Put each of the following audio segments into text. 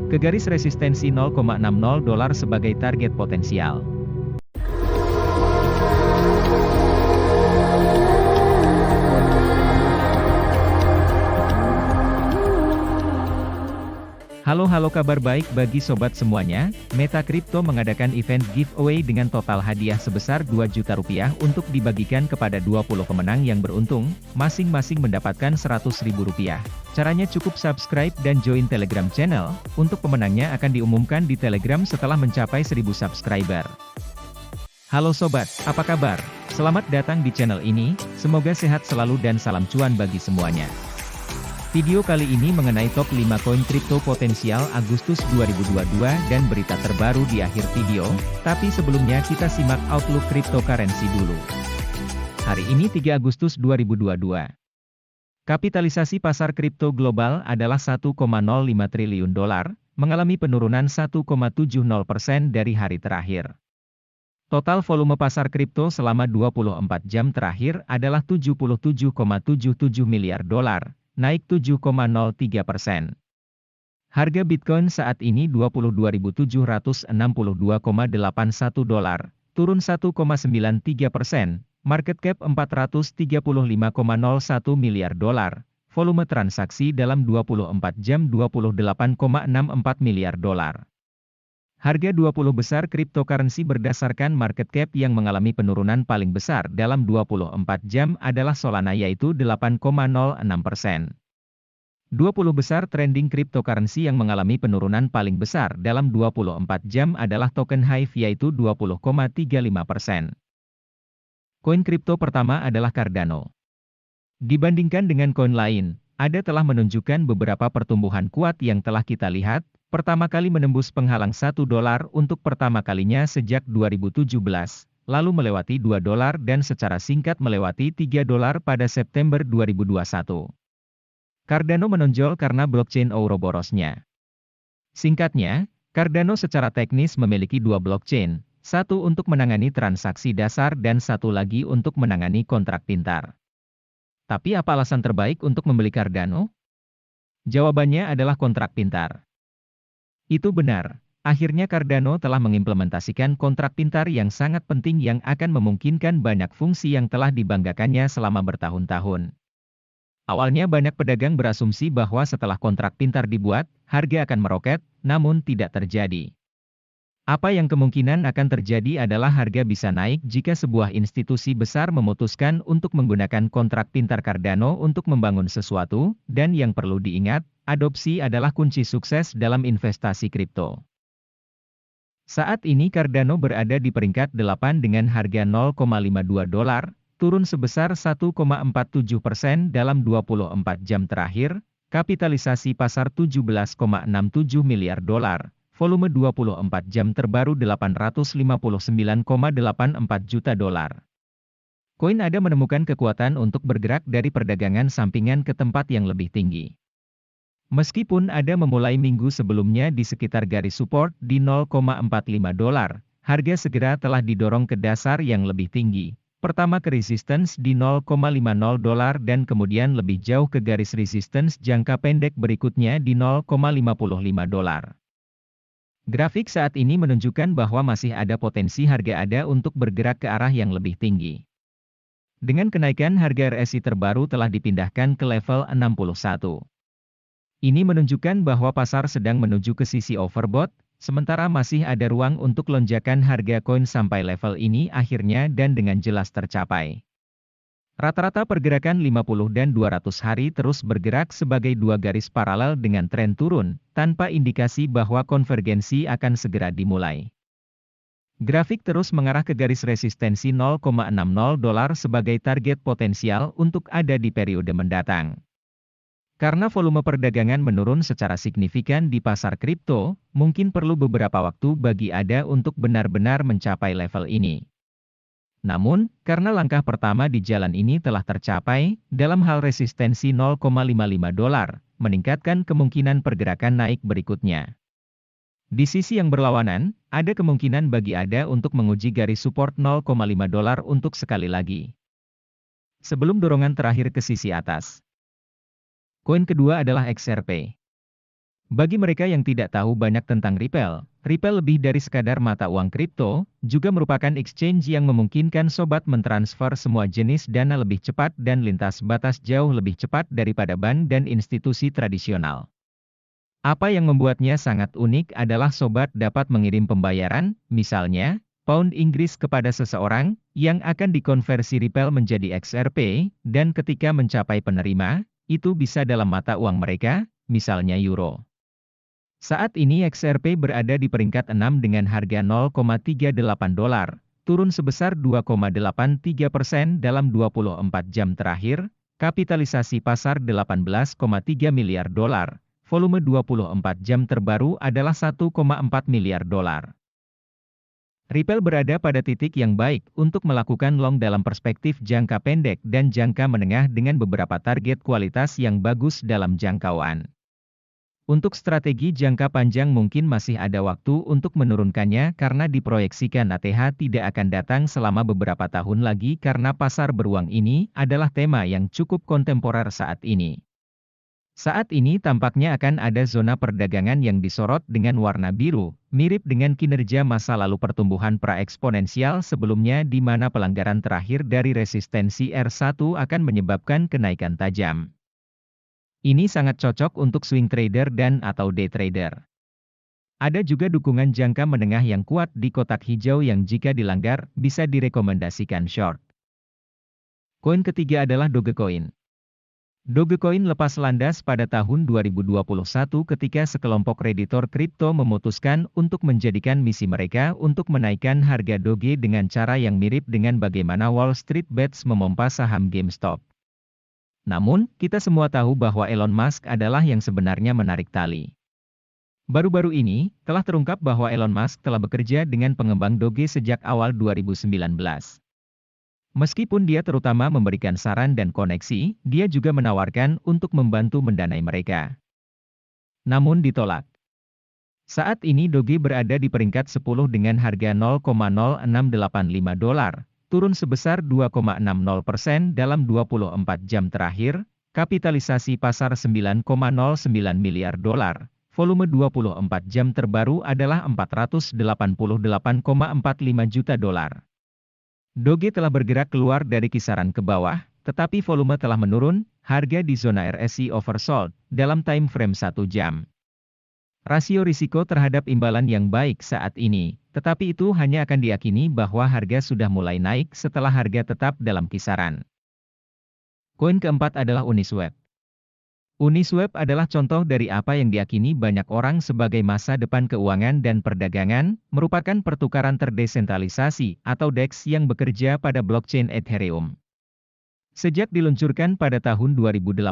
ke garis resistensi $0,60 sebagai target potensial. Halo kabar baik bagi sobat semuanya, Meta Crypto mengadakan event giveaway dengan total hadiah sebesar Rp2 juta untuk dibagikan kepada 20 pemenang yang beruntung, masing-masing mendapatkan Rp100.000. Caranya cukup subscribe dan join Telegram channel, untuk pemenangnya akan diumumkan di Telegram setelah mencapai 1000 subscriber. Halo sobat, apa kabar? Selamat datang di channel ini, semoga sehat selalu dan salam cuan bagi semuanya. Video kali ini mengenai top 5 koin kripto potensial Agustus 2022 dan berita terbaru di akhir video, tapi sebelumnya kita simak outlook cryptocurrency dulu. Hari ini 3 Agustus 2022. Kapitalisasi pasar kripto global adalah $1,05 triliun, mengalami penurunan 1,70% dari hari terakhir. Total volume pasar kripto selama 24 jam terakhir adalah $77,77 miliar, naik 7,03%. Harga Bitcoin saat ini $22.762,81, turun 1,93%, market cap $435,01 miliar, volume transaksi dalam 24 jam $28,64 miliar. Harga 20 besar cryptocurrency berdasarkan market cap yang mengalami penurunan paling besar dalam 24 jam adalah Solana yaitu 8,06%. 20 besar trending cryptocurrency yang mengalami penurunan paling besar dalam 24 jam adalah token Hive yaitu 20,35%. Koin kripto pertama adalah Cardano. Dibandingkan dengan koin lain, ADA telah menunjukkan beberapa pertumbuhan kuat yang telah kita lihat. Pertama kali menembus penghalang $1 untuk pertama kalinya sejak 2017, lalu melewati $2 dan secara singkat melewati $3 pada September 2021. Cardano menonjol karena blockchain Ouroborosnya. Singkatnya, Cardano secara teknis memiliki dua blockchain, satu untuk menangani transaksi dasar dan satu lagi untuk menangani kontrak pintar. Tapi apa alasan terbaik untuk membeli Cardano? Jawabannya adalah kontrak pintar. Itu benar, akhirnya Cardano telah mengimplementasikan kontrak pintar yang sangat penting yang akan memungkinkan banyak fungsi yang telah dibanggakannya selama bertahun-tahun. Awalnya banyak pedagang berasumsi bahwa setelah kontrak pintar dibuat, harga akan meroket, namun tidak terjadi. Apa yang kemungkinan akan terjadi adalah harga bisa naik jika sebuah institusi besar memutuskan untuk menggunakan kontrak pintar Cardano untuk membangun sesuatu, dan yang perlu diingat, adopsi adalah kunci sukses dalam investasi kripto. Saat ini Cardano berada di peringkat 8 dengan harga $0,52, turun sebesar 1,47% dalam 24 jam terakhir, kapitalisasi pasar $17,67 miliar, volume 24 jam terbaru $859,84 juta. Koin ADA menemukan kekuatan untuk bergerak dari perdagangan sampingan ke tempat yang lebih tinggi. Meskipun ADA memulai minggu sebelumnya di sekitar garis support di $0,45, harga segera telah didorong ke dasar yang lebih tinggi. Pertama ke resistance di $0,50 dan kemudian lebih jauh ke garis resistance jangka pendek berikutnya di $0,55. Grafik saat ini menunjukkan bahwa masih ada potensi harga ADA untuk bergerak ke arah yang lebih tinggi. Dengan kenaikan harga RSI terbaru telah dipindahkan ke level 61. Ini menunjukkan bahwa pasar sedang menuju ke sisi overbought, sementara masih ada ruang untuk lonjakan harga koin sampai level ini akhirnya dan dengan jelas tercapai. Rata-rata pergerakan 50 dan 200 hari terus bergerak sebagai dua garis paralel dengan tren turun, tanpa indikasi bahwa konvergensi akan segera dimulai. Grafik terus mengarah ke garis resistensi $0,60 sebagai target potensial untuk ADA di periode mendatang. Karena volume perdagangan menurun secara signifikan di pasar kripto, mungkin perlu beberapa waktu bagi ADA untuk benar-benar mencapai level ini. Namun, karena langkah pertama di jalan ini telah tercapai, dalam hal resistensi $0,55, meningkatkan kemungkinan pergerakan naik berikutnya. Di sisi yang berlawanan, ada kemungkinan bagi ADA untuk menguji garis support $0,5 untuk sekali lagi. Sebelum dorongan terakhir ke sisi atas. Koin kedua adalah XRP. Bagi mereka yang tidak tahu banyak tentang Ripple, Ripple lebih dari sekadar mata uang kripto, juga merupakan exchange yang memungkinkan sobat mentransfer semua jenis dana lebih cepat dan lintas batas jauh lebih cepat daripada bank dan institusi tradisional. Apa yang membuatnya sangat unik adalah sobat dapat mengirim pembayaran, misalnya, pound Inggris kepada seseorang, yang akan dikonversi Ripple menjadi XRP, dan ketika mencapai penerima, itu bisa dalam mata uang mereka, misalnya euro. Saat ini XRP berada di peringkat 6 dengan harga $0,38, turun sebesar 2,83% dalam 24 jam terakhir, kapitalisasi pasar $18,3 miliar. Volume 24 jam terbaru adalah $1,4 miliar. Ripple berada pada titik yang baik untuk melakukan long dalam perspektif jangka pendek dan jangka menengah dengan beberapa target kualitas yang bagus dalam jangkauan. Untuk strategi jangka panjang mungkin masih ada waktu untuk menurunkannya karena diproyeksikan ATH tidak akan datang selama beberapa tahun lagi karena pasar beruang ini adalah tema yang cukup kontemporer saat ini. Saat ini tampaknya akan ada zona perdagangan yang disorot dengan warna biru, mirip dengan kinerja masa lalu pertumbuhan praeksponensial sebelumnya di mana pelanggaran terakhir dari resistensi R1 akan menyebabkan kenaikan tajam. Ini sangat cocok untuk swing trader dan atau day trader. Ada juga dukungan jangka menengah yang kuat di kotak hijau yang jika dilanggar, bisa direkomendasikan short. Koin ketiga adalah Dogecoin. Dogecoin lepas landas pada tahun 2021 ketika sekelompok kreditor kripto memutuskan untuk menjadikan misi mereka untuk menaikkan harga Doge dengan cara yang mirip dengan bagaimana Wall Street Bets memompa saham GameStop. Namun, kita semua tahu bahwa Elon Musk adalah yang sebenarnya menarik tali. Baru-baru ini, telah terungkap bahwa Elon Musk telah bekerja dengan pengembang Doge sejak awal 2019. Meskipun dia terutama memberikan saran dan koneksi, dia juga menawarkan untuk membantu mendanai mereka. Namun ditolak. Saat ini Doge berada di peringkat 10 dengan harga $0,0685, turun sebesar 2,60% dalam 24 jam terakhir, kapitalisasi pasar $9,09 miliar, volume 24 jam terbaru adalah $488,45 juta. Doge telah bergerak keluar dari kisaran ke bawah, tetapi volume telah menurun, harga di zona RSI oversold, dalam time frame 1 jam. Rasio risiko terhadap imbalan yang baik saat ini, tetapi itu hanya akan diyakini bahwa harga sudah mulai naik setelah harga tetap dalam kisaran. Koin keempat adalah Uniswap. Uniswap adalah contoh dari apa yang diyakini banyak orang sebagai masa depan keuangan dan perdagangan, merupakan pertukaran terdesentralisasi atau DEX yang bekerja pada blockchain Ethereum. Sejak diluncurkan pada tahun 2018,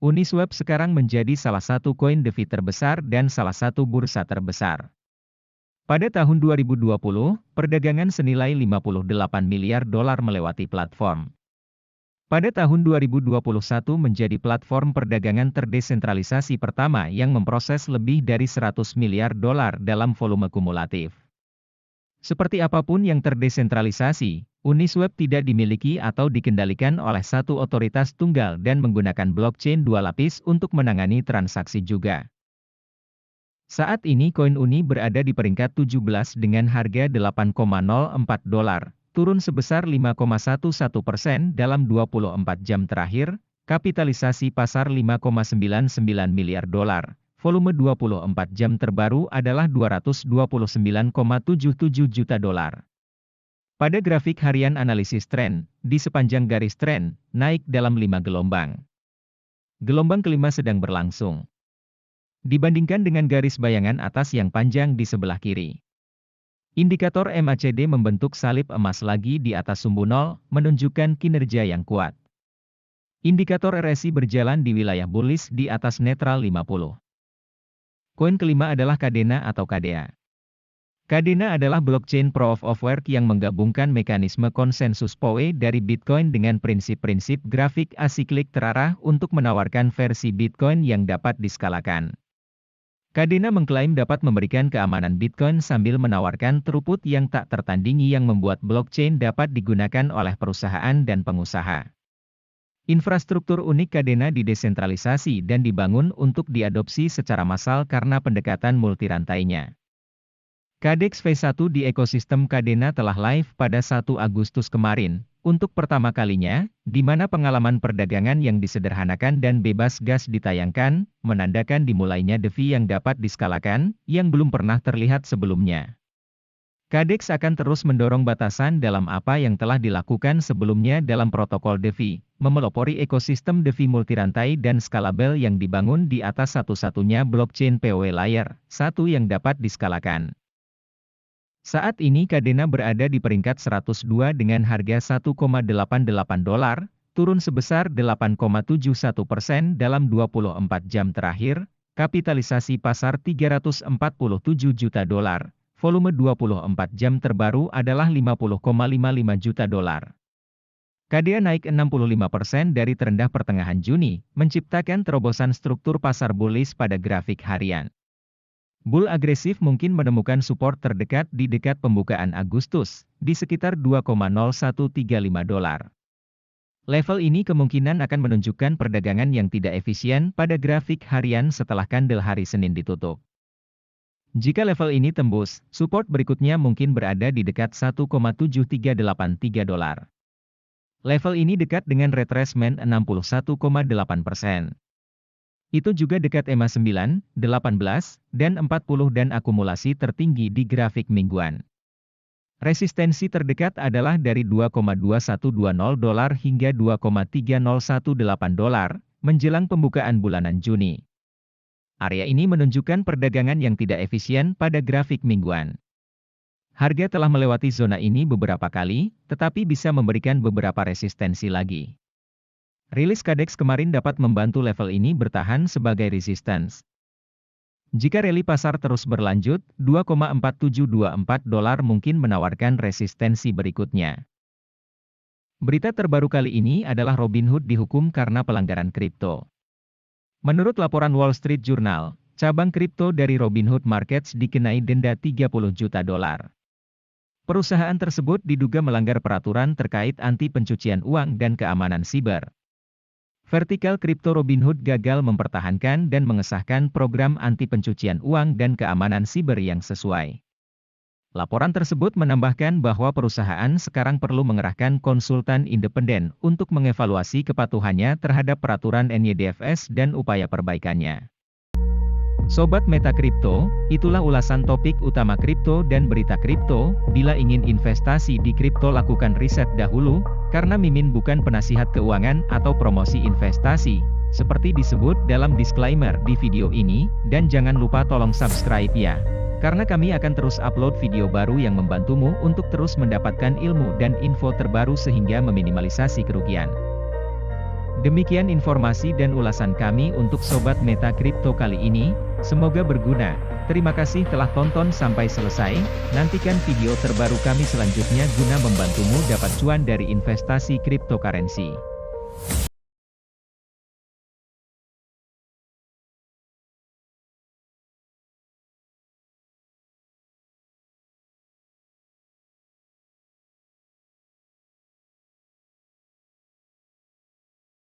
Uniswap sekarang menjadi salah satu koin DeFi terbesar dan salah satu bursa terbesar. Pada tahun 2020, perdagangan senilai $58 miliar melewati platform. Pada tahun 2021 menjadi platform perdagangan terdesentralisasi pertama yang memproses lebih dari $100 miliar dalam volume kumulatif. Seperti apapun yang terdesentralisasi, Uniswap tidak dimiliki atau dikendalikan oleh satu otoritas tunggal dan menggunakan blockchain dua lapis untuk menangani transaksi juga. Saat ini koin Uni berada di peringkat 17 dengan harga $8,04, turun sebesar 5,11% dalam 24 jam terakhir, kapitalisasi pasar $5,99 miliar, volume 24 jam terbaru adalah $229,77 juta. Pada grafik harian analisis tren, di sepanjang garis tren, naik dalam 5 gelombang. Gelombang kelima sedang berlangsung. Dibandingkan dengan garis bayangan atas yang panjang di sebelah kiri. Indikator MACD membentuk salib emas lagi di atas sumbu nol, menunjukkan kinerja yang kuat. Indikator RSI berjalan di wilayah bullish di atas netral 50. Koin kelima adalah Kadena atau KDA. Kadena adalah blockchain proof of work yang menggabungkan mekanisme konsensus PoE dari Bitcoin dengan prinsip-prinsip grafik asiklik terarah untuk menawarkan versi Bitcoin yang dapat diskalakan. Kadena mengklaim dapat memberikan keamanan Bitcoin sambil menawarkan throughput yang tak tertandingi yang membuat blockchain dapat digunakan oleh perusahaan dan pengusaha. Infrastruktur unik Kadena didesentralisasi dan dibangun untuk diadopsi secara massal karena pendekatan multirantainya. KADEX V1 di ekosistem Kadena telah live pada 1 Agustus kemarin, untuk pertama kalinya, di mana pengalaman perdagangan yang disederhanakan dan bebas gas ditayangkan, menandakan dimulainya DeFi yang dapat diskalakan, yang belum pernah terlihat sebelumnya. KADEX akan terus mendorong batasan dalam apa yang telah dilakukan sebelumnya dalam protokol DeFi, memelopori ekosistem DeFi multirantai dan skalabel yang dibangun di atas satu-satunya blockchain PoW Layer 1 yang dapat diskalakan. Saat ini Kadena berada di peringkat 102 dengan harga $1,88, turun sebesar 8,71% dalam 24 jam terakhir, kapitalisasi pasar $347 juta, volume 24 jam terbaru adalah $50,55 juta. KDA naik 65% dari terendah pertengahan Juni, menciptakan terobosan struktur pasar bullish pada grafik harian. Bull agresif mungkin menemukan support terdekat di dekat pembukaan Agustus, di sekitar $2,0135. Level ini kemungkinan akan menunjukkan perdagangan yang tidak efisien pada grafik harian setelah kandel hari Senin ditutup. Jika level ini tembus, support berikutnya mungkin berada di dekat $1,7383. Level ini dekat dengan retracement 61,8%. Itu juga dekat EMA 9, 18, dan 40 dan akumulasi tertinggi di grafik mingguan. Resistensi terdekat adalah dari $2,2120 hingga $2,3018 menjelang pembukaan bulanan Juni. Area ini menunjukkan perdagangan yang tidak efisien pada grafik mingguan. Harga telah melewati zona ini beberapa kali, tetapi bisa memberikan beberapa resistensi lagi. Rilis KADEX kemarin dapat membantu level ini bertahan sebagai resistance. Jika rally pasar terus berlanjut, $2,4724 mungkin menawarkan resistensi berikutnya. Berita terbaru kali ini adalah Robinhood dihukum karena pelanggaran kripto. Menurut laporan Wall Street Journal, cabang kripto dari Robinhood Markets dikenai denda $30 juta. Perusahaan tersebut diduga melanggar peraturan terkait anti pencucian uang dan keamanan siber. Vertikal kripto Robinhood gagal mempertahankan dan mengesahkan program anti pencucian uang dan keamanan siber yang sesuai. Laporan tersebut menambahkan bahwa perusahaan sekarang perlu mengerahkan konsultan independen untuk mengevaluasi kepatuhannya terhadap peraturan NYDFS dan upaya perbaikannya. Sobat Meta Kripto, itulah ulasan topik utama kripto dan berita kripto. Bila ingin investasi di kripto lakukan riset dahulu, karena Mimin bukan penasihat keuangan atau promosi investasi, seperti disebut dalam disclaimer di video ini, dan jangan lupa tolong subscribe ya. Karena kami akan terus upload video baru yang membantumu untuk terus mendapatkan ilmu dan info terbaru sehingga meminimalisasi kerugian. Demikian informasi dan ulasan kami untuk Sobat Meta Kripto kali ini, semoga berguna. Terima kasih telah tonton sampai selesai, nantikan video terbaru kami selanjutnya guna membantumu dapat cuan dari investasi cryptocurrency.